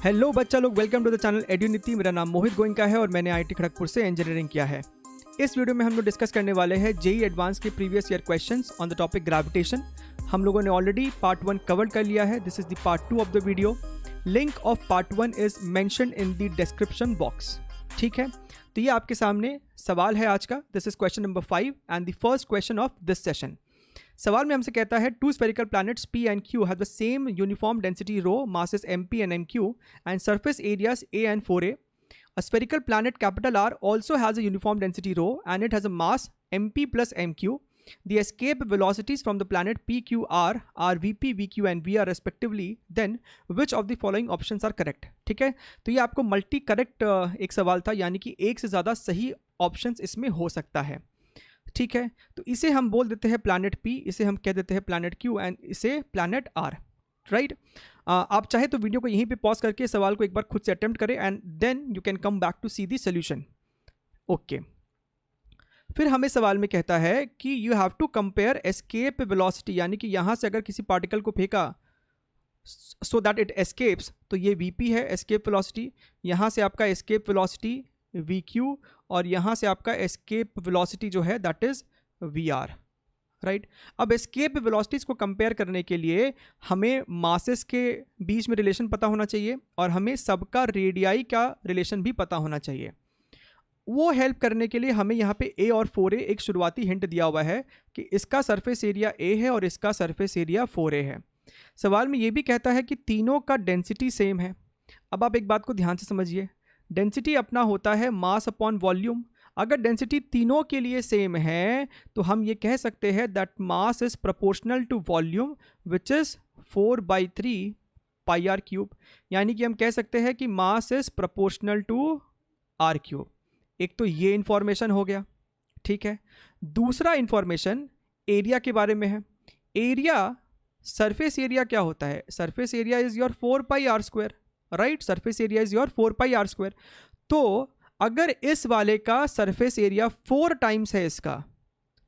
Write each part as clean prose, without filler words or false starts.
Hello बच्चा लोग, welcome to the channel एड्यूनिटी। मेरा नाम मोहित गोइंका है और मैंने आईआईटी खड़गपुर से इंजीनियरिंग किया है। इस वीडियो में हम लोग डिस्कस करने वाले हैं जेईई एडवांस के previous year questions on the topic gravitation. हम लोगों ने ऑलरेडी पार्ट 1 कवर कर लिया है। This is the part 2 of the video. Link of part 1 is mentioned in the description box. ठीक है, तो ये आपके सामने सवाल है आज का। This is question number 5 and the first question of this session. सवाल में हमसे कहता है two spherical planets P and Q have the same uniform density rho, masses MP and MQ, and surface areas A and 4A. A spherical planet capital R also has a uniform density rho and it has a mass MP plus MQ. The escape velocities from the planet PQR are VP, VQ and VR respectively. Then which of the following options are correct? ठीक है, तो ये आपको multi correct एक सवाल था, यानी कि एक से ज़्यादा सही ऑप्शंस इसमें हो सकता है। ठीक है, तो इसे हम बोल देते हैं प्लैनेट P, इसे हम कह देते हैं प्लैनेट Q एंड इसे प्लैनेट R। राइट, आप चाहे तो वीडियो को यहीं पे पॉज करके सवाल को एक बार खुद से अटेम्प्ट करें and then you can come back to see the solution. Okay, फिर हमें सवाल में कहता है कि you have to compare escape velocity, यानी कि यहाँ से अगर किसी पार्टिकल को फेंका सो दैट इट एस्केप्स, तो ये VP है एस्केप वेलोसिटी, यहाँ से आपका एस्केप वेलोसिटी VQ और यहाँ से आपका एस्केप वेलोसिटी जो है दैट इज़ VR। राइट, अब एस्केप वेलोसिटीज़ को कंपेयर करने के लिए हमें मासेस के बीच में रिलेशन पता होना चाहिए और हमें सबका रेडियाई का रिलेशन भी पता होना चाहिए। वो हेल्प करने के लिए हमें यहाँ पे A और 4A एक शुरुआती हिंट दिया हुआ है कि इसका सरफेस एरिया A है और इसका सरफेस एरिया 4A है। सवाल में ये भी कहता है कि तीनों का डेंसिटी सेम है। अब आप एक बात को ध्यान से समझिए, डेंसिटी अपना होता है मास अपॉन वॉल्यूम। अगर डेंसिटी तीनों के लिए सेम है तो हम ये कह सकते हैं that mass is proportional to volume which is 4/3 pi r cube, यानी कि हम कह सकते हैं कि mass is proportional to r cube. एक तो ये इंफॉर्मेशन हो गया। ठीक है, दूसरा इंफॉर्मेशन एरिया के बारे में है। एरिया, सरफेस एरिया क्या होता है? Surface area is your 4 pi r square. Right, surface area is your 4 pi r square. तो अगर इस वाले का सरफेस एरिया 4 टाइम्स है, इसका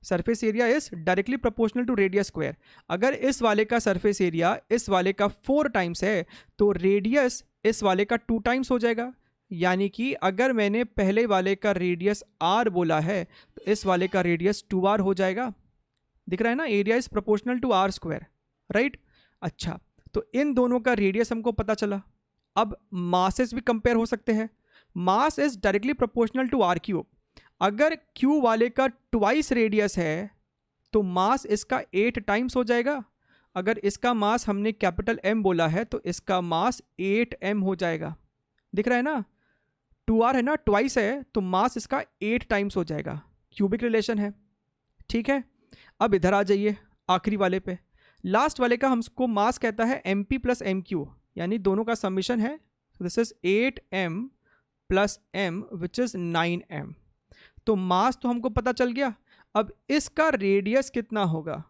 surface area is directly proportional to radius square. अगर इस वाले का सरफेस एरिया इस वाले का 4 टाइम्स है तो रेडियस इस वाले का 2 टाइम्स हो जाएगा। यानी कि अगर मैंने पहले वाले का रेडियस R बोला है तो इस वाले का रेडियस 2R हो जाएगा। दिख रहा है ना, area is proportional to R square. Right, अच्छा, तो इन दोनों का रेडियस हमको पता चला। अब मासेस भी कंपेयर हो सकते हैं। Mass is directly proportional to R cube. अगर Q वाले का ट्वाइस रेडियस है तो मास इसका 8 टाइम्स हो जाएगा। अगर इसका मास हमने कैपिटल M बोला है तो इसका मास 8M हो जाएगा। दिख रहा है ना, 2R है ना, ट्वाइस है तो मास इसका 8 टाइम्स हो जाएगा। क्यूबिक रिलेशन है। ठीक है, अब इधर आ जाइए आखिरी वाले पे। लास्ट वाले का हमको मास कहता है MP प्लस MQ, यानी दोनों का समीशन है। This is 8M plus M which is 9M। तो मास तो हमको पता चल गया। अब इसका रेडियस कितना होगा?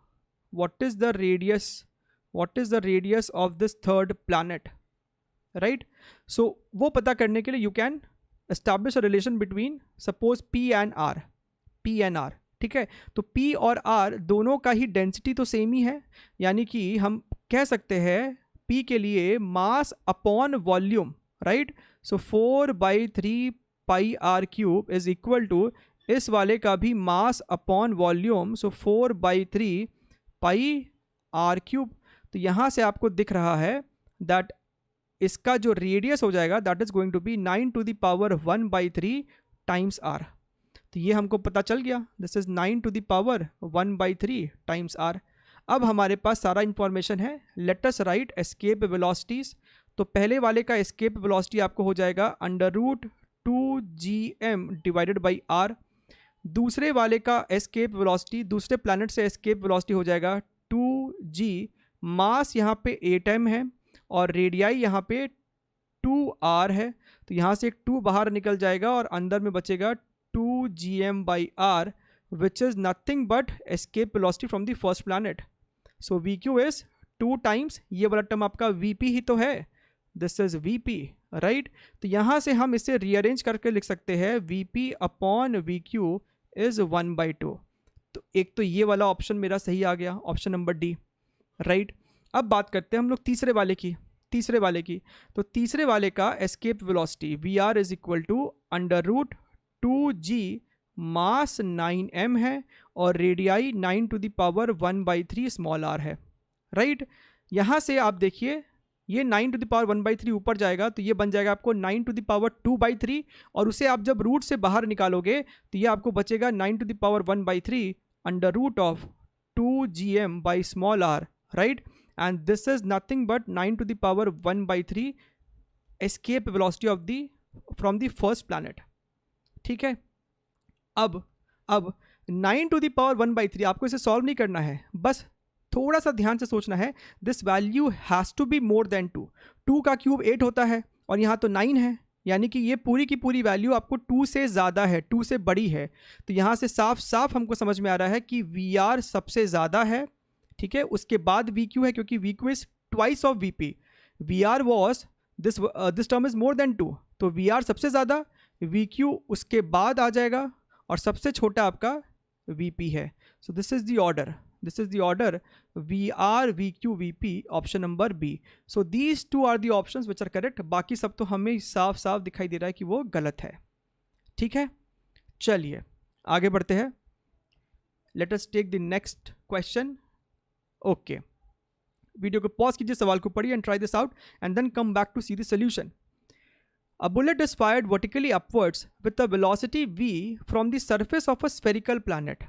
What is the radius, what is the radius of this third planet? Right, so वो पता करने के लिए you can establish a relation between suppose P and R। ठीक है, तो P और R दोनों का ही डेंसिटी तो सेम ही है, यानी कि हम कह सकते हैं P के लिए mass upon volume. Right, so 4/3 pi r cube is equal to इस वाले का भी mass upon volume, so 4/3 pi r cube. तो यहाँ से आपको दिख रहा है दैट इसका जो रेडियस हो जाएगा that is going to be 9⁻⁴ times R। तो ये हमको पता चल गया, दिस इज 9⁻⁴ टाइम्स R। अब हमारे पास सारा इंफॉर्मेशन है। Let us right escape velocities. तो पहले वाले का एस्केप वेलोसिटी आपको हो जाएगा √2gm डिवाइडेड बाई R। दूसरे वाले का एस्केप वेलोसिटी, दूसरे प्लैनेट से एस्केप वेलोसिटी हो जाएगा 2g। मास यहाँ पे 8m है और रेडियाई यहाँ पे 2R है, तो यहाँ से एक 2 बाहर निकल जाएगा और अंदर में बचेगा 2gm/R which is nothing but escape velocity from the first planet. So VQ is 2 times, ये वाला टर्म आपका VP ही तो है, दिस इज VP। राइट, तो यहाँ से हम इसे रीअरेंज करके लिख सकते हैं VP अपॉन VQ इज 1/2। तो एक तो ये वाला ऑप्शन मेरा सही आ गया, ऑप्शन नंबर D। राइट, अब बात करते हैं हम लोग तीसरे वाले की। तीसरे वाले की, तो तीसरे वाले का escape velocity v r is equal to √2g mass 9m है और रेडियाई 9⁻⁴ स्मॉल r है, राइट। यहाँ से आप देखिए ये 9⁻⁴ ऊपर जाएगा तो ये बन जाएगा आपको 9⁻²/3 और उसे आप जब रूट से बाहर निकालोगे तो ये आपको बचेगा 9⁻⁴ √2gm by small r, right, and this is nothing but 9⁻⁴ escape velocity of the from the first planet, ठीक है। अब 9⁻⁴ आपको इसे सॉल्व नहीं करना है, बस थोड़ा सा ध्यान से सोचना है। This value has to be more than 2 का क्यूब 8 होता है और यहाँ तो 9 है, यानी कि ये पूरी की पूरी वैल्यू आपको 2 से ज़्यादा है, 2 से बड़ी है। तो यहाँ से साफ साफ हमको समझ में आ रहा है कि वी आर सबसे ज़्यादा है, ठीक है। उसके बाद वी क्यू है क्योंकि v q is twice of v p. V r was this term is more than 2, तो वी आर सबसे ज़्यादा, वी क्यू उसके बाद आ जाएगा और सबसे छोटा आपका वी पी है। So this is the order, this is the order VR, VQ, VP, option number B. So these two are the options which are correct. बाकी सब तो हमें साफ साफ दिखाई दे रहा है कि वो गलत है, ठीक है। चलिए आगे बढ़ते हैं। Let us take the next question. Okay, video को पॉज कीजिए, सवाल को पढ़िए and try this out and then come back to see the solution. A bullet is fired vertically upwards with a velocity v from the surface of a spherical planet.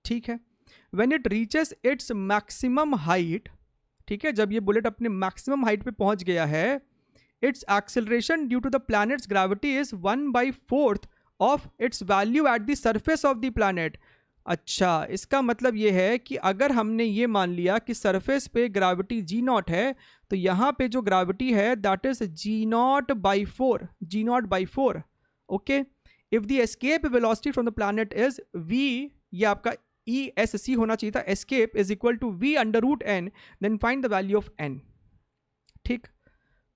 ठीक है। When it reaches its maximum height, ठीक है, जब ये bullet अपने maximum height पे पहुंच गया है, its acceleration due to the planet's gravity is 1/4 of its value at the surface of the planet. अच्छा, इसका मतलब ये है कि अगर हमने ये मान लिया कि सरफेस पे ग्रेविटी g0 है, तो यहाँ पे जो ग्रेविटी है that is g0/4, okay. If the escape velocity from the planet is v, ये आपका ESC होना चाहिए था, escape is equal to v/√n, then find the value of n, ठीक।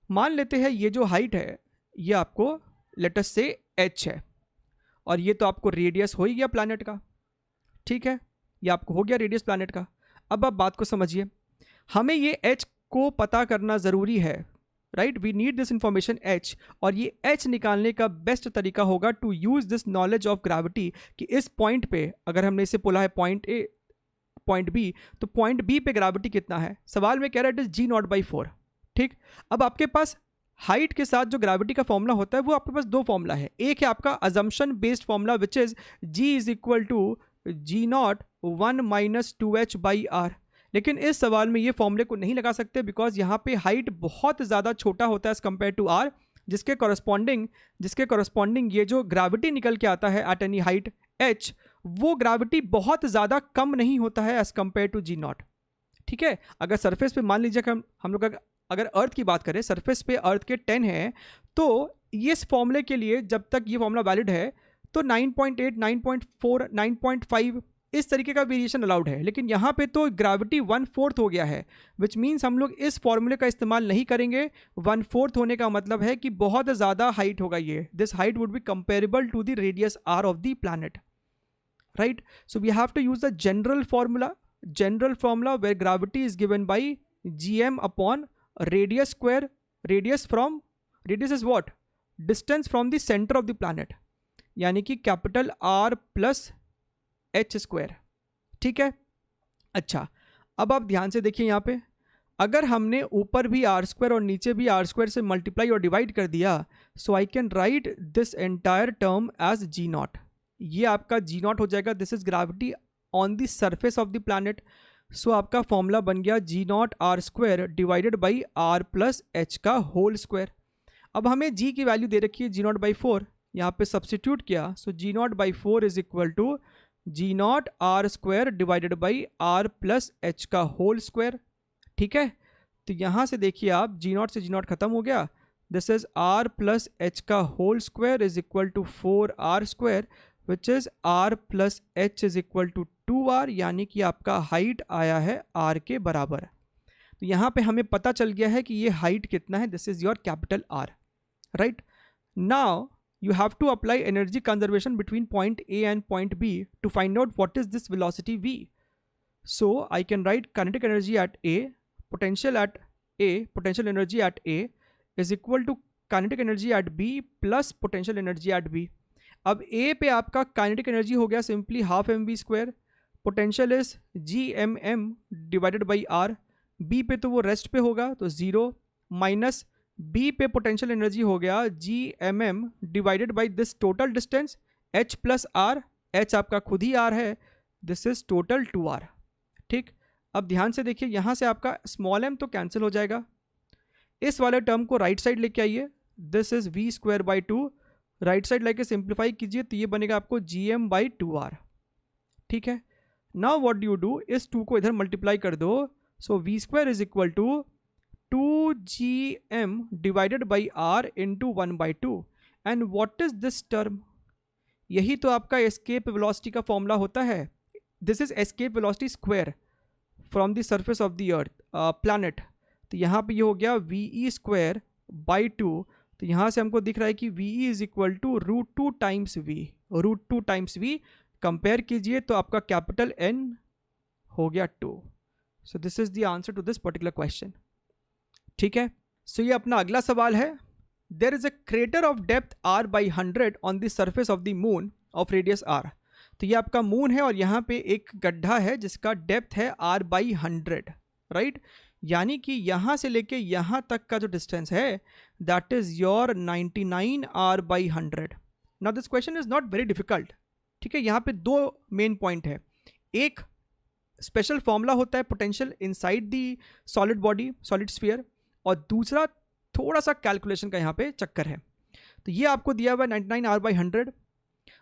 मान लेते हैं ये जो हाइट है ये आपको लेट अस से h है और ये तो आपको रेडियस हो ही गया प्लैनेट का, ठीक है, ये आपको हो गया रेडियस प्लैनेट का। अब आप बात को समझिए, हमें ये h को पता करना ज़रूरी है, right, we need this information h, और ये h निकालने का बेस्ट तरीका होगा to use this knowledge of gravity कि इस पॉइंट पे अगर हमने इसे बोला है पॉइंट ए पॉइंट बी, तो पॉइंट बी पे ग्रेविटी कितना है, सवाल में कह रहा है इट इज g0/4, ठीक। अब आपके पास हाइट के साथ जो ग्रेविटी का फॉर्मूला होता है वो आपके पास दो फॉर्मूला है, एक है आपका assumption based formula which is g is equal to g0 1 - 2h/r, लेकिन इस सवाल में ये फॉर्मूले को नहीं लगा सकते बिकॉज यहाँ पे हाइट बहुत ज़्यादा छोटा होता है एज कम्पेयर टू r, जिसके करस्पॉन्डिंग ये जो ग्रेविटी निकल के आता है एट एनी हाइट h, वो ग्रेविटी बहुत ज़्यादा कम नहीं होता है एज कम्पेयर टू g0, ठीक है। अगर सरफेस पे मान लीजिए हम लोग अगर अर्थ की बात करें, सरफेस पे अर्थ के 10 है, तो इस फॉर्मूले के लिए जब तक ये फॉर्मूला वैलिड है तो 9.8, 9.4, 9.5 इस तरीके का वेरिएशन अलाउड है, लेकिन यहाँ पे तो ग्रेविटी 1/4 हो गया है, विच मीन्स हम लोग इस फॉर्मूले का इस्तेमाल नहीं करेंगे। 1/4 होने का मतलब है कि बहुत ज़्यादा हाइट होगा ये, this height would be comparable to the radius r of the planet, right. So we have to use the general formula where gravity is given by gm upon radius square, radius is what, distance from the centre of the planet, यानी कि capital R plus h square, ठीक है। अच्छा, अब आप ध्यान से देखिए यहाँ पे, अगर हमने ऊपर भी r² और नीचे भी r² से मल्टीप्लाई और डिवाइड कर दिया, so I can write this entire term as g0, ये आपका g0 हो जाएगा, this is gravity on the surface of the planet. So आपका फॉर्मूला बन गया g0 r² divided by r plus h का होल स्क्वायर। अब हमें g की वैल्यू दे रखी है g0/4, यहाँ पे सब्सिट्यूट किया, so g0/4 is equal to g0 r² divided by r plus h का होल स्क्वायर, ठीक है। तो यहाँ से देखिए आप g0 से g0 खत्म हो गया, this is r plus h का whole square is equal to 4r², which is r plus h is equal to 2r, यानी कि आपका हाइट आया है r के बराबर। तो यहाँ पे हमें पता चल गया है कि ये हाइट कितना है, this is your capital R, right. Now you have to apply energy conservation between point A and point B to find out what is this velocity v. So I can write kinetic energy at A, potential at A, potential energy at A is equal to kinetic energy at B plus potential energy at B. अब A पे आपका kinetic energy हो गया simply half m v square, potential is G M m divided by r, B पे तो वो rest पे होगा तो 0 माइनस बी पे पोटेंशियल एनर्जी हो गया G M m divided by this total distance h plus r, H आपका खुद ही आर है, दिस इज टोटल 2r। ठीक, अब ध्यान से देखिए यहाँ से आपका स्मॉल m तो कैंसिल हो जाएगा, इस वाले टर्म को राइट साइड लेके आइए, this is v square by 2, right side लेके सिंप्लीफाई कीजिए तो ये बनेगा आपको जी एम बाई 2r। ठीक है, now what do you do, इस 2 को इधर मल्टीप्लाई कर दो, so v square is equal to 2gm divided by r into 1/2। And what is this term, यही तो आपका एस्केप वेलोसिटी का फॉर्मूला होता है, this is escape velocity square from the surface of the earth planet. तो यहाँ पे ये हो गया वी ई स्क्वायर बाई 2, तो यहाँ से हमको दिख रहा है कि v e is equal to √2 times v, √2 times v, compare कीजिए तो आपका कैपिटल N हो गया 2। So this is the answer to this particular question. ठीक है, सो ये अपना अगला सवाल है, there is a crater of depth r by 100 on the surface of the moon of radius r। तो ये आपका मून है और यहाँ पे एक गड्ढा है जिसका डेप्थ है r बाई 100, राइट, यानी कि यहाँ से लेके यहाँ तक का जो डिस्टेंस है that is your 99 r by 100। Now this question is not very difficult. ठीक है, यहाँ पे 2 मेन पॉइंट है, एक स्पेशल फॉर्मूला होता है potential inside the solid body, solid sphere, और दूसरा थोड़ा सा कैलकुलेशन का यहाँ पे चक्कर है। तो ये आपको दिया हुआ है 99 r by 100।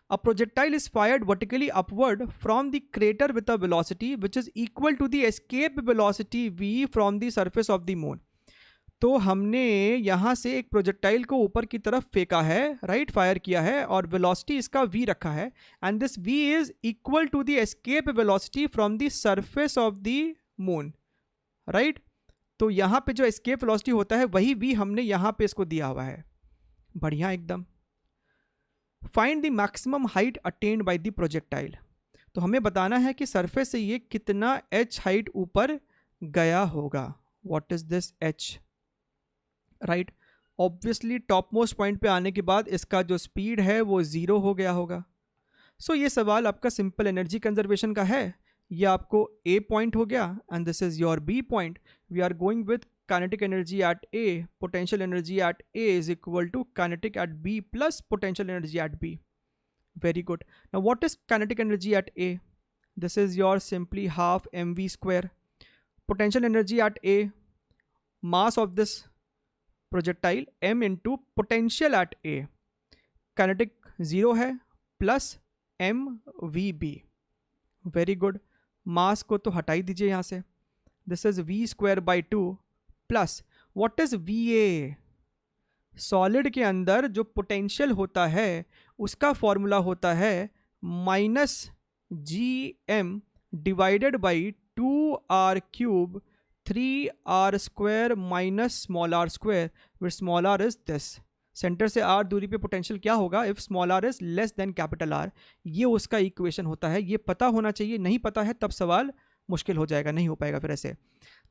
A projectile is fired vertically upward from the crater with a velocity which is equal to the escape velocity v from the surface of the moon. तो हमने यहाँ से एक प्रोजेक्टाइल को ऊपर की तरफ फेंका है, राइट, फायर किया है, और वेलोसिटी इसका v रखा है, and this v is equal to the escape velocity from the surface of the moon, right. तो यहाँ पे जो एस्केप वेलोसिटी होता है वही v हमने यहाँ पे इसको दिया हुआ है, बढ़िया एकदम। Find the maximum height attend by the projectile. तो हमें बताना है कि सरफेस से ये कितना h हाइट ऊपर गया होगा, what is this h, right. Obviously top most point पे आने के बाद इसका जो स्पीड है वो 0 हो गया होगा। सो ये सवाल आपका सिंपल एनर्जी कंजर्वेशन का है, ये आपको A पॉइंट हो गया and this is your B point. We are going with kinetic energy at A, potential energy at A is equal to kinetic at B plus potential energy at B। Very good. Now what is kinetic energy at A, this is your simply half mv square, potential energy at A, mass of this projectile m into potential at A, kinetic 0 है, plus mvb। Very good, मास को तो हटा ही दीजिए यहाँ से, this is v square by 2 plus what is va, solid के अंदर जो पोटेंशियल होता है उसका फॉर्मूला होता है minus gm divided by 2r cube 3r square minus small r square, which small r is this. Centre से r दूरी पे पोटेंशियल क्या होगा if small r is less than capital R, ये उसका इक्वेशन होता है, ये पता होना चाहिए, नहीं पता है तब सवाल मुश्किल हो जाएगा, नहीं हो पाएगा फिर ऐसे।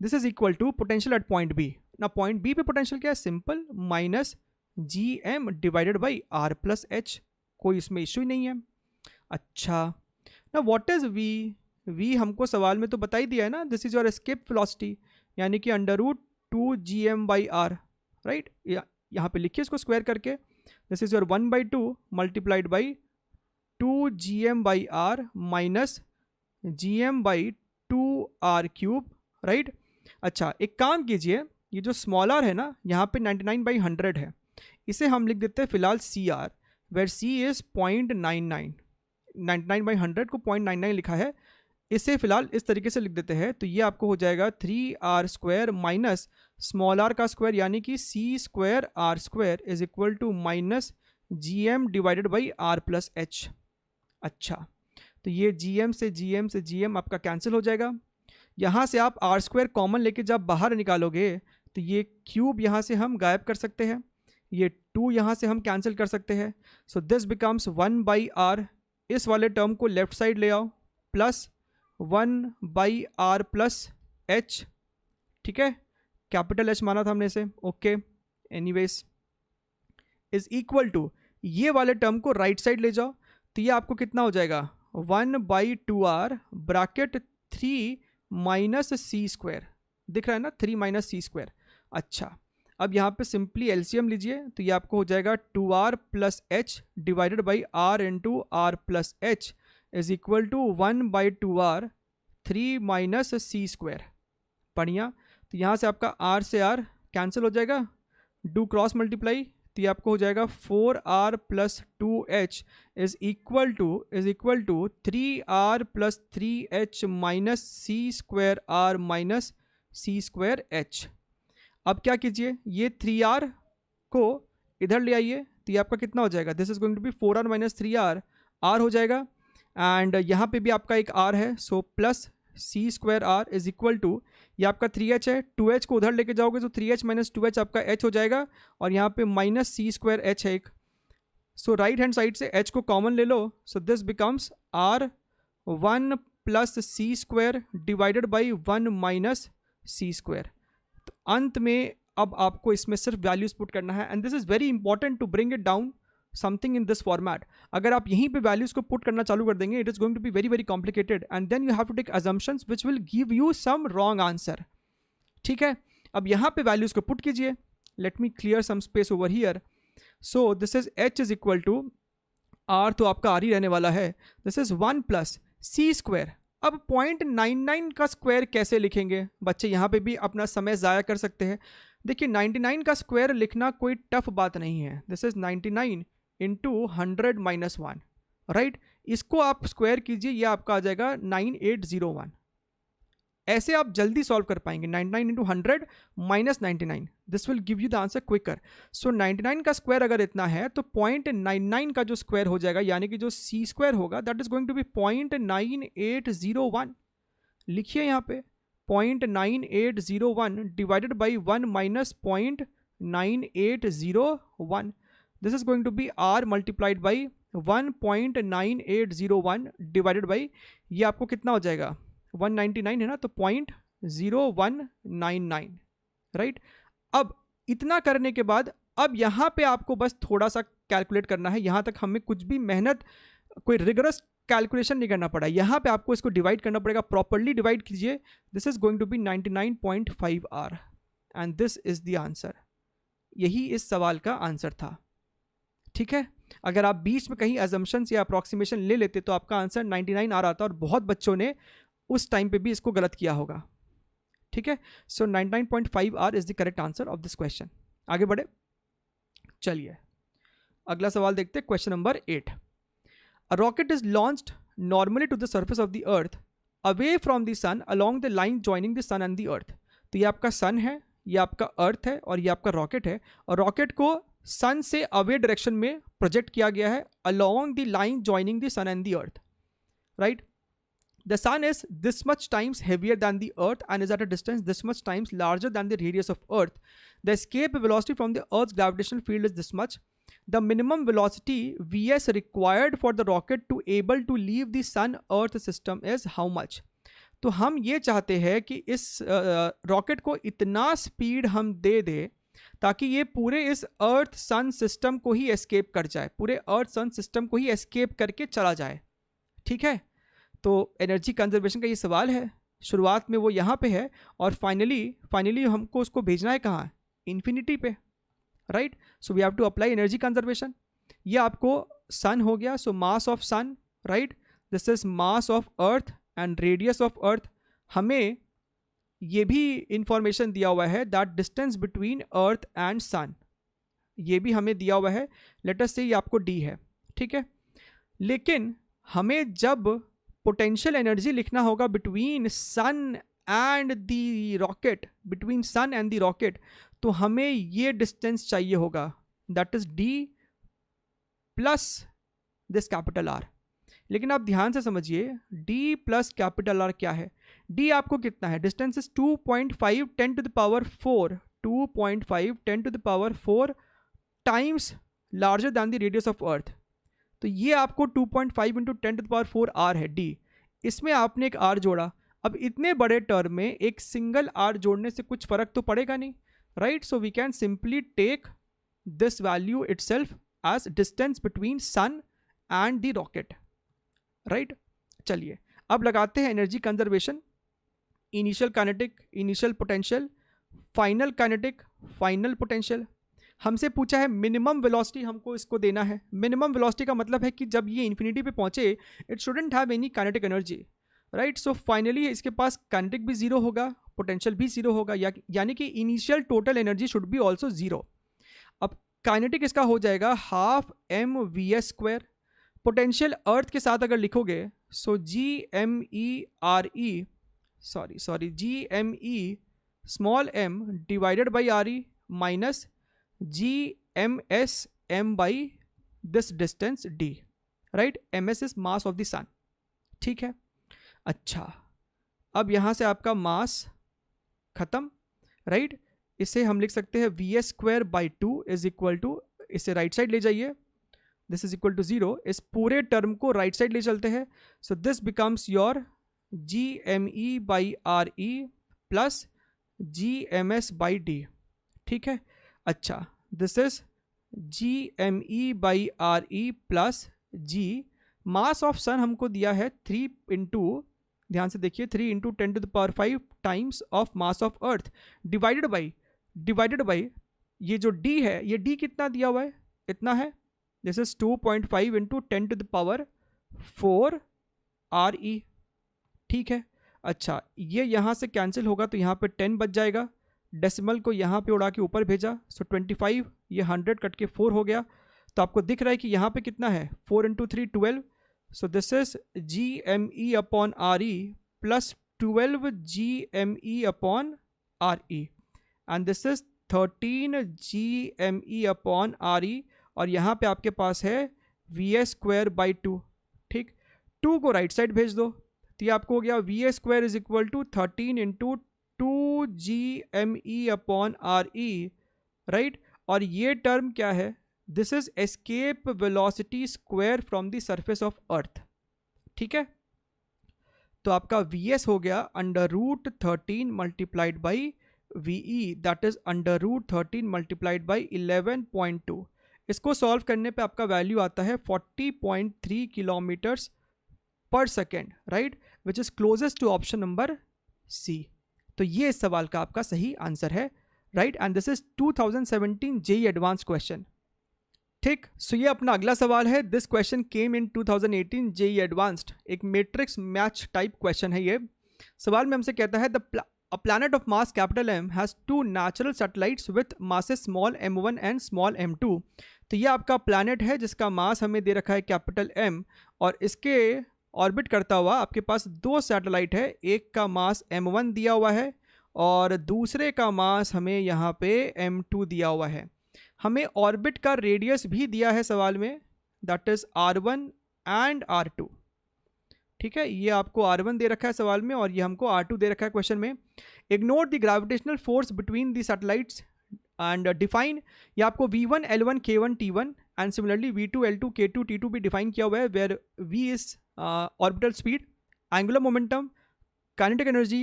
This is equal to potential at point B, ना पॉइंट बी पे पोटेंशियल क्या है, simple minus gm divided by r plus h, कोई इसमें इश्यू ही नहीं है। अच्छा, ना व्हाट इज v, v हमको सवाल में तो बता ही दिया है ना, this is your escape velocity, यानी कि √2gm बाई r, राइट। यहाँ पे लिखिए इसको स्क्वायर करके, this is your 1/2 multiplied by 2gm by r minus gm by 2r cube, right. अच्छा, एक काम कीजिए, ये जो स्मॉल r है ना यहाँ पे 99/100 है, इसे हम लिख देते हैं फिलहाल cr, वेर c इज 0.99, 99/100 को 0.99 लिखा है, इसे फिलहाल इस तरीके से लिख देते हैं, तो ये आपको हो जाएगा 3r square minus small r का स्क्वायर यानी कि c square r square is equal to minus gm divided by r plus h। अच्छा, तो ये gm से gm आपका कैंसिल हो जाएगा, यहाँ से आप r स्क्वायर कॉमन लेके जब बाहर निकालोगे तो ये क्यूब यहाँ से हम गायब कर सकते हैं, ये 2 यहाँ से हम कैंसिल कर सकते हैं, सो दिस बिकम्स 1/r, इस वाले टर्म को लेफ्ट साइड ले आओ, प्लस 1/r प्लस h, ठीक है। कैपिटल एच माना था हमने इसे, okay, anyways, is equal to, ये वाले टर्म को राइट साइड ले जाओ, तो ये आपको कितना हो जाएगा 1/2r bracket 3 minus c square, दिख रहा है ना, 3 माइनस सी स्क्वायर। अच्छा, अब यहाँ पे सिंपली एलसीएम लीजिए, तो ये आपको हो जाएगा 2r plus h divided by r into r plus h is equal to 1/2r 3 minus c square. बढ़िया, तो यहाँ से आपका r से r कैंसिल हो जाएगा, डू क्रॉस मल्टीप्लाई, तो ये आपको हो जाएगा 4r plus 2h is equal to 3r plus 3h minus c square r minus c square h। अब क्या कीजिए, ये 3r को इधर ले आइए, तो ये आपका कितना हो जाएगा, this is going to be 4r minus 3r, r हो जाएगा, एंड यहाँ पे भी आपका एक r है, so plus c square r is equal to, ये आपका 3h है, 2h को उधर लेके जाओगे तो 3h माइनस 2h आपका h हो जाएगा, और यहाँ पे माइनस सी स्क्वायर h है एक, सो राइट हैंड साइड से h को कॉमन ले लो, so this becomes r1 plus c square divided by 1 minus c square. तो अंत में अब आपको इसमें सिर्फ वैल्यूज पुट करना है, and this is very important to bring it down something in this format. अगर आप यहीं पे वैल्यूज को पुट करना चालू कर देंगे, it is going to be very very complicated, and then you have to take assumptions which will give you some wrong answer. ठीक है, अब यहाँ पे वैल्यूज को पुट कीजिए, let me clear some space over here, so this is h is equal to r, तो आपका r ही रहने वाला है, this is 1 plus c square. अब 0.99 का स्क्वायर कैसे लिखेंगे बच्चे, यहाँ पे भी अपना समय ज़ाया कर सकते हैं। देखिए 99 का स्क्वायर लिखना कोई टफ बात नहीं है, this is 99 into 100 minus 1, right, इसको आप स्क्वायर कीजिए, ये आपका आ जाएगा 9801। ऐसे आप जल्दी सॉल्व कर पाएंगे, 99 into 100 minus 99, this will give you the answer quicker. So 99 का स्क्वायर अगर इतना है तो 0.99 का जो स्क्वायर हो जाएगा, यानी कि जो सी स्क्वायर होगा, that is going to be 0.9801। लिखिए यहाँ पे 0.9801 divided by 1 minus 0.9801, this is going to be r multiplied by 1.9801 divided by, ये आपको कितना हो जाएगा 199 है ना, तो 0.0199, राइट। अब इतना करने के बाद अब यहाँ पे आपको बस थोड़ा सा कैलकुलेट करना है, यहाँ तक हमें कुछ भी मेहनत, कोई रिगरस कैलकुलेशन नहीं करना पड़ा, यहाँ पे आपको इसको डिवाइड करना पड़ेगा, प्रॉपरली डिवाइड कीजिए, this is going to be 99.5 r and this is the answer. यही इस सवाल का आंसर था। ठीक है, अगर आप बीच में कहीं अजम्पशंस या अप्रॉक्सीमेशन ले लेते तो आपका आंसर 99 आ रहा था, और बहुत बच्चों ने उस टाइम पे भी इसको गलत किया होगा। ठीक है, so 99.5 r is the correct answer of this question. आगे बढ़े, चलिए अगला सवाल देखते हैं, question number 8। A rocket is launched normally to the surface of the earth away from the sun along the line joining the sun and the earth. तो ये आपका सन है, ये आपका अर्थ है, और ये आपका रॉकेट है, और रॉकेट को सन से अवे डायरेक्शन में प्रोजेक्ट किया गया है along the line joining the sun and the earth, right. The sun is this much times heavier than the earth and is at a distance this much times larger than the radius of earth. The escape velocity from the earth's gravitational field is this much. The minimum velocity vs required for the rocket to able to leave the sun earth system is how much? तो हम ये चाहते हैं कि इस rocket को इतना speed हम दे दें ताकि ये पूरे इस अर्थ सन सिस्टम को ही एस्केप कर जाए, पूरे अर्थ सन सिस्टम को ही एस्केप करके चला जाए। ठीक है, तो एनर्जी कंजर्वेशन का ये सवाल है, शुरुआत में वो यहाँ पे है, और फाइनली हमको उसको भेजना है कहाँ, इन्फिनिटी पे, right. So we have to apply energy conservation. ये आपको सन हो गया, so mass of sun, right, this is mass of earth and radius of earth. हमें ये भी इंफॉर्मेशन दिया हुआ है that distance between earth and sun, ये भी हमें दिया हुआ है, लेट अस से ये आपको डी है। ठीक है, लेकिन हमें जब पोटेंशियल एनर्जी लिखना होगा between sun and the rocket, between sun and the rocket, तो हमें ये डिस्टेंस चाहिए होगा, that is d plus this capital R. लेकिन आप ध्यान से समझिए, डी प्लस कैपिटल आर क्या है, डी आपको कितना है, distance is 2.5 10 to the power 4, 2.5 10 to the power 4 times larger than the radius of earth. तो ये आपको 2.5 into 10 to the power 4 R है डी, इसमें आपने एक आर जोड़ा। अब इतने बड़े टर्म में एक सिंगल आर जोड़ने से कुछ फर्क तो पड़ेगा नहीं, right? So we can simply take this value itself as distance between sun and the rocket, right? चलिए अब लगाते हैं energy conservation, initial kinetic, initial potential, final kinetic, final potential. हमसे पूछा है मिनिमम वेलोसिटी, हमको इसको देना है। मिनिमम वेलोसिटी का मतलब है कि जब ये इन्फिनिटी पे पहुंचे it shouldn't have any kinetic energy, right? So finally इसके पास काइनेटिक भी जीरो होगा, पोटेंशियल भी जीरो होगा, यानी कि initial total energy should be also zero. अब काइनेटिक इसका हो जाएगा half m v s square. Potential earth के साथ अगर लिखोगे so G M e small m divided by r e minus G m s m by this distance d, right? M S is mass of the सन, ठीक है? अच्छा, अब यहां से आपका मास खत्म, राइट? इसे हम लिख सकते हैं v s square by 2 is equal to, इसे राइट साइड ले जाइए, दिस इज इक्वल टू 0। इस पूरे टर्म को राइट साइड ले चलते हैं, so this becomes your G M e by r e plus G m s by d, ठीक है? अच्छा, this is G M e by r e plus G, mass of sun हमको दिया है 3 into, ध्यान से देखिए, 3 into 10 to the power 5 times of mass of earth divided by ये जो डी है, ये डी कितना दिया हुआ है, इतना है, this is 2.5 into 10 to the power 4 R e, ठीक है? अच्छा, ये यहाँ से कैंसिल होगा तो यहाँ पे 10 बच जाएगा, डेसिमल को यहाँ पे उड़ा के ऊपर भेजा, सो 25, ये 100 कट के 4 हो गया, तो आपको दिख रहा है कि यहाँ पे कितना है, 4 into 3 12, so this is G M e upon R e plus 12 G M e upon R e, and this is 13 G M e upon R e, और यहाँ पे आपके पास है वी एस स्क्वायर बाई 2, ठीक? 2 को राइट साइड भेज दो तो ये आपको हो गया v s square is equal to 13 into 2 G M e upon R e, right? और ये टर्म क्या है, this is escape velocity square from the surface of earth, ठीक है? तो आपका वी एस हो गया under root 13 multiplied by v e, that is under root 13 multiplied by 11.2। इसको सॉल्व करने पे आपका वैल्यू आता है 40.3 kilometres per second, right? Which is closest to option number C. तो ये इस सवाल का आपका सही आंसर है, right? And this is 2017 JEE Advance question, ठीक? सो ये अपना अगला सवाल है। This question came in 2018 JEE Advanced, एक मैट्रिक्स मैच टाइप क्वेश्चन है ये। सवाल में हमसे कहता है A planet of mass capital M has 2 natural satellites with masses small m1 and small m2। तो ये आपका प्लैनेट है जिसका मास हमें दे रखा है कैपिटल M, और इसके ऑर्बिट करता हुआ आपके पास 2 सैटेलाइट है, एक का मास m1 दिया हुआ है और दूसरे का मास हमें यहाँ पे m2 दिया हुआ है। हमें ऑर्बिट का रेडियस भी दिया है सवाल में, that is r1 and r2, ठीक है? ये आपको r1 दे रखा है सवाल में और ये हमको r2 दे रखा है क्वेश्चन में। Ignore the gravitational force between the satellites and define, ये आपको v1 l1 k1 t1 and similarly v2 l2 k2 t2 भी डिफाइन किया हुआ है, where v is orbital speed, angular momentum, kinetic energy,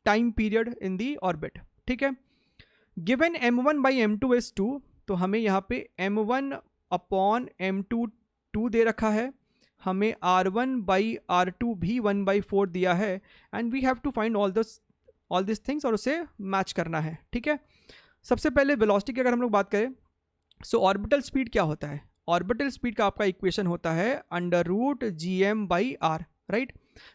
time period in the orbit, ठीक है? Given m1 by m2 is 2, तो हमें यहाँ पे m1 अपॉन m2 2 दे रखा है, हमें r1 बाई r2 भी 1/4 दिया है, and we have to find all this things और उसे मैच करना है, ठीक है? सबसे पहले वेलोसिटी की अगर हम लोग बात करें, सो ऑर्बिटल स्पीड क्या होता है? ऑर्बिटल स्पीड का आपका इक्वेशन होता है under root G M by R, right?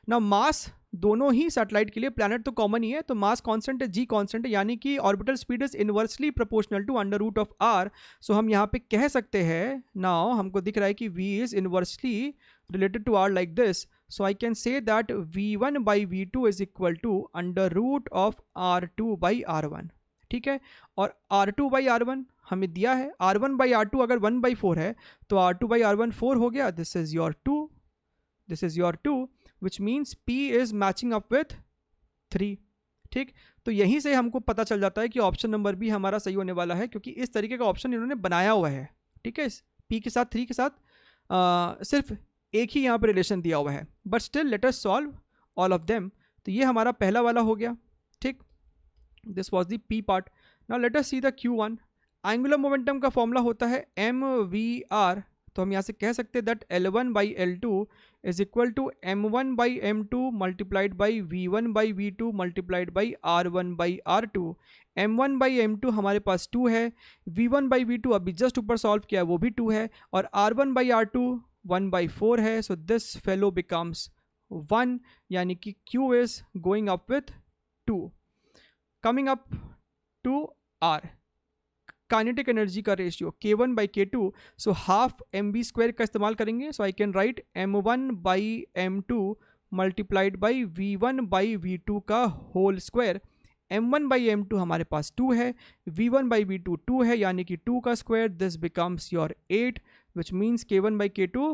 ना मास दोनों ही सैटेलाइट के लिए, प्लैनेट तो कॉमन ही है, तो मास कांस्टेंट है, जी कांस्टेंट है, यानी कि orbital speed is inversely proportional to under root of r. So हम यहाँ पे कह सकते हैं, नाउ हमको दिख रहा है कि v is inversely related to r like this, so I can say that v1 by v2 is equal to under root of r2 by r1, ठीक है? और r2 by r1 हमें दिया है, r1 by r2 अगर 1/4 है तो r2 by r1 4 हो गया, this is your 2, this is your 2, which means p is matching up with 3, ठीक? तो यहीं से हमको पता चल जाता है कि ऑप्शन नंबर बी हमारा सही होने वाला है, क्योंकि इस तरीके का ऑप्शन इन्होंने बनाया हुआ है, ठीक है? p के साथ 3 के साथ सिर्फ एक ही यहाँ पर रिलेशन दिया हुआ है, but still let us solve all of them. तो ये हमारा पहला वाला हो गया, ठीक। This was the P part. Now let us see the Q1। Angular momentum का फॉर्मूला होता है mvr, तो हम यहाँ से कह सकते हैं that L1 by L2 is equal to M1 by M2 multiplied by V1 by V2 multiplied by R1 by R2। M1 by M2 हमारे पास 2 है, V1 बाई V2 अभी जस्ट ऊपर सॉल्व किया वो भी 2 है, और R1 बाई R2 1 बाई 4 है। सो दिस फेलो बिकम्स 1, यानी कि Q is going up with 2। Coming up to R, kinetic energy का ratio K1 by K2, so half mv square का इस्तेमाल करेंगे। So I can write M1 by M2 multiplied by V1 by V2 का whole square. M1 by M2 हमारे पास 2 है, V1 by V2 2 है, यानी कि 2 का square. This becomes your 8, which means K1 by K2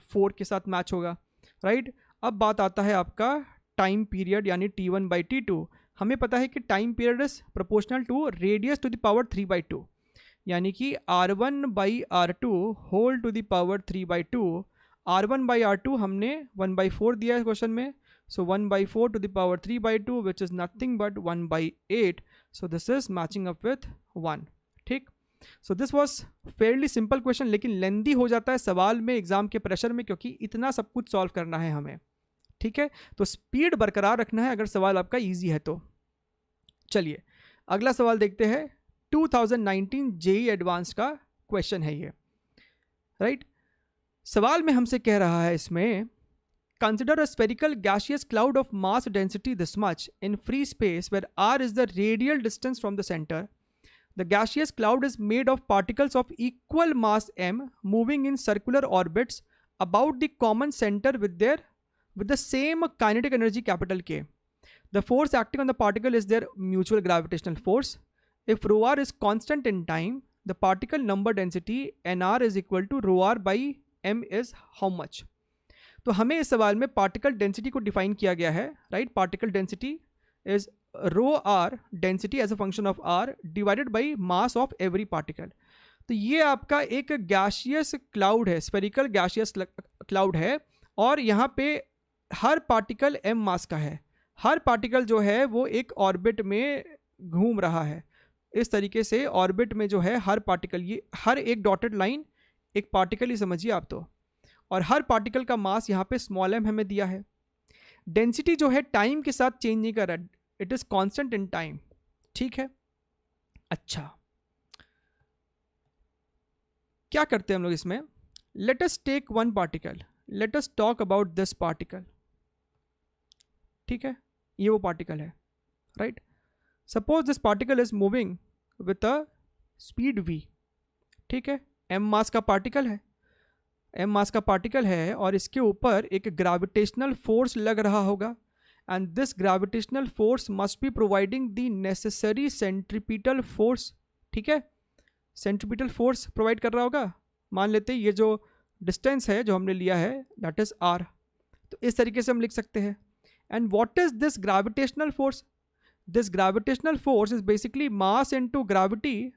4 के साथ मैच होगा, राइट। अब बात आता है आपका टाइम पीरियड यानी T1 बाई T2। हमें पता है कि time period is proportional to radius to the power 3/2, यानी कि R1 by R2 whole to the power 3/2। R1 by R2 हमने 1/4 दिया है क्वेश्चन में, so 1/4 to the power 3/2 which is nothing but 1/8। So this is matching up with 1, ठीक। So this was fairly simple question, लेकिन lengthy हो जाता है सवाल में एग्जाम के प्रेशर में, क्योंकि इतना सब कुछ सॉल्व करना है हमें, ठीक है। तो स्पीड बरकरार रखना है अगर सवाल आपका इजी है तो। चलिए अगला सवाल देखते हैं। 2019 जेई एडवांस का क्वेश्चन है ये, राइट। सवाल में हमसे कह रहा है इसमें, consider a spherical gaseous cloud of mass density this much in free space where r is the radial distance from the centre. The gaseous cloud is made of particles of equal mass m moving in circular orbits about the common centre with the same kinetic energy capital K. The force acting on the particle is their mutual gravitational force. If rho r is constant in time, the particle number density nr is equal to rho r by m is how much? तो हमें इस सवाल में particle density को define किया गया है, right. Particle density is rho R density as a function of R divided by mass of every particle. तो ये आपका एक गैसियस क्लाउड है, स्फेरिकल गैसियस क्लाउड है, और यहाँ पे हर पार्टिकल m मास का है। हर पार्टिकल जो है वो एक ऑर्बिट में घूम रहा है। इस तरीके से ऑर्बिट में जो है हर पार्टिकल, ये हर एक डॉटेड लाइन एक पार्टिकल ही समझिए आप तो, और हर पार्टिकल का मास यहाँ पे स्मॉल m हमें दिया है। डेंसिटी जो है टाइम के साथ चेंज नहीं कर रहा, it is constant in time, ठीक है। अच्छा, क्या करते हैं हम लोग इसमें? Let us take one particle, let us talk about this particle, ठीक है। ये वो पार्टिकल है, right. Suppose this particle is moving with a speed v, ठीक है। m मास का पार्टिकल है, m मास का पार्टिकल है, और इसके ऊपर एक ग्रेविटेशनल फोर्स लग रहा होगा, and this gravitational force must be providing the necessary centripetal force, ठीक है। सेंट्रीपिटल फोर्स प्रोवाइड कर रहा होगा। मान लेते हैं ये जो डिस्टेंस है जो हमने लिया है दैट इज r, तो इस तरीके से हम लिख सकते हैं। And what is this gravitational force? This gravitational force is basically mass into gravity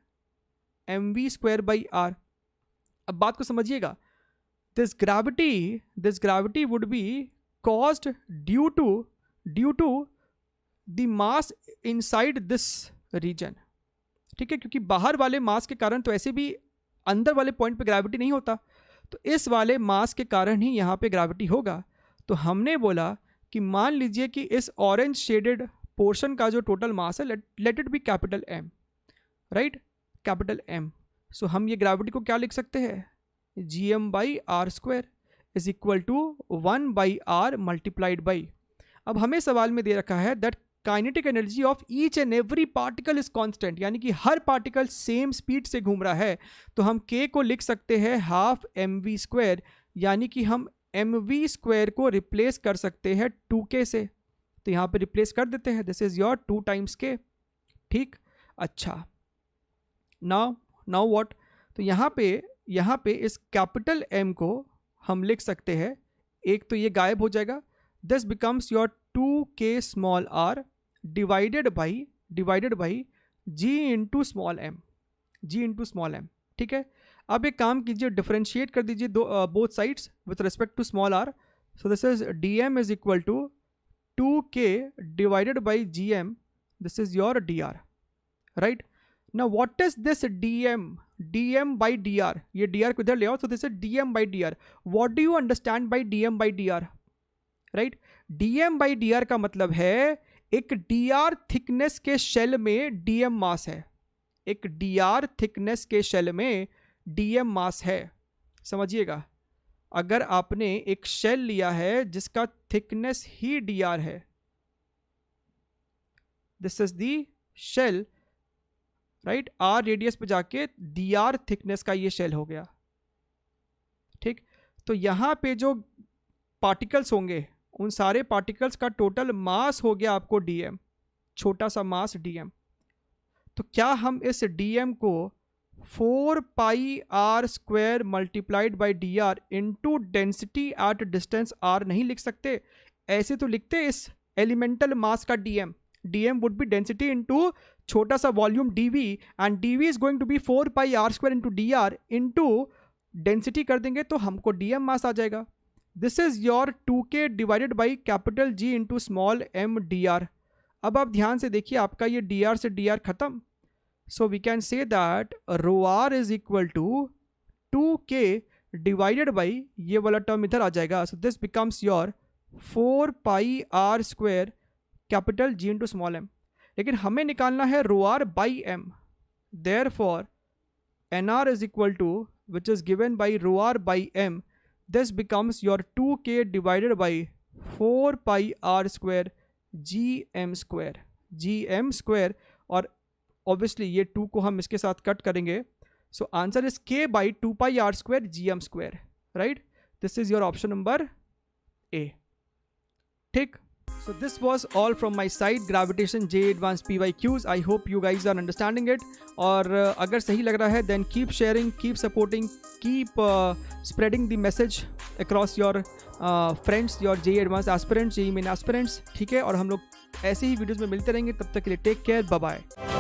mv square by r। अब बात को समझिएगा, this gravity would be caused due to the mass inside this region, ठीक है। क्योंकि बाहर वाले मास के कारण तो ऐसे भी अंदर वाले पॉइंट पे ग्रेविटी नहीं होता, तो इस वाले मास के कारण ही यहाँ पे ग्रेविटी होगा। तो हमने बोला कि मान लीजिए कि इस ऑरेंज शेडेड पोर्शन का जो टोटल मास है, let it be capital M, right, capital M। So हम ये ग्रेविटी को क्या लिख सकते हैं? gm by R square is equal to 1 by R multiplied by. अब हमें सवाल में दे रखा है that kinetic energy of each and every particle is constant, यानी कि हर पार्टिकल सेम स्पीड से घूम रहा है। तो हम k को लिख सकते हैं हाफ mv स्क्वायर, यानी कि हम mv स्क्वायर को रिप्लेस कर सकते हैं 2k से। तो यहाँ पे रिप्लेस कर देते हैं, this is your 2 times k, ठीक। अच्छा, नाउ व्हाट? तो यहाँ पे इस कैपिटल M को हम लिख सकते हैं, एक तो ये गायब हो जाएगा, this becomes your 2k small r divided by g into small m, ठीक है। अब एक काम कीजिए, डिफरेंशिएट कर दीजिए both sides with respect to small r। So this is dm is equal to 2k divided by gm, this is your dr, right? Now what is this dm by dr? ये dr को इधर ले आओ, so this is dm by dr. What do you understand by dm by dr, right? dm by dr का मतलब है एक dr thickness के शेल में dm मास है, एक dr थिकनेस के शेल में dm मास है, समझिएगा। अगर आपने एक शेल लिया है जिसका थिकनेस ही dr है, this is the shell, right? r radius पे जाके dr थिकनेस का ये शेल हो गया, ठीक? तो यहां पे जो पार्टिकल्स होंगे उन सारे पार्टिकल्स का टोटल मास हो गया आपको dm, छोटा सा मास dm। तो क्या हम इस dm को 4 pi r square multiplied by dr into density at distance r नहीं लिख सकते? ऐसे तो लिखते इस एलिमेंटल मास का dm would be density into छोटा सा volume dv, and dv is going to be 4 pi r square into dr into density कर देंगे तो हमको dm मास आ जाएगा। This is your 2k divided by capital G into small m dr। अब आप ध्यान से देखिए, आपका ये dr से dr खत्म, so we can say that rho r is equal to 2k divided by, ये वाला टर्म इधर आ जाएगा, so this becomes your 4 pi r square capital G into small m। लेकिन हमें निकालना है rho r by m, therefore nr is equal to, which is given by rho r by m, this becomes your 2k divided by 4 pi r square gm square, और obviously ये 2 को हम इसके साथ कट करेंगे, so answer is k by 2 pi r square gm square, right? This is your option number A, ठीक? So this was all from my side, gravitation JEE Advanced PYQs. I hope you guys are understanding it. और अगर सही लग रहा है then keep sharing, keep supporting, keep spreading the message across your friends, your JEE Advanced aspirants, JEE Main aspirants, ठीक है? और हम लोग ऐसे ही वीडियोज़ में मिलते रहेंगे, तब तक के लिए टेक केयर, बाय बाय।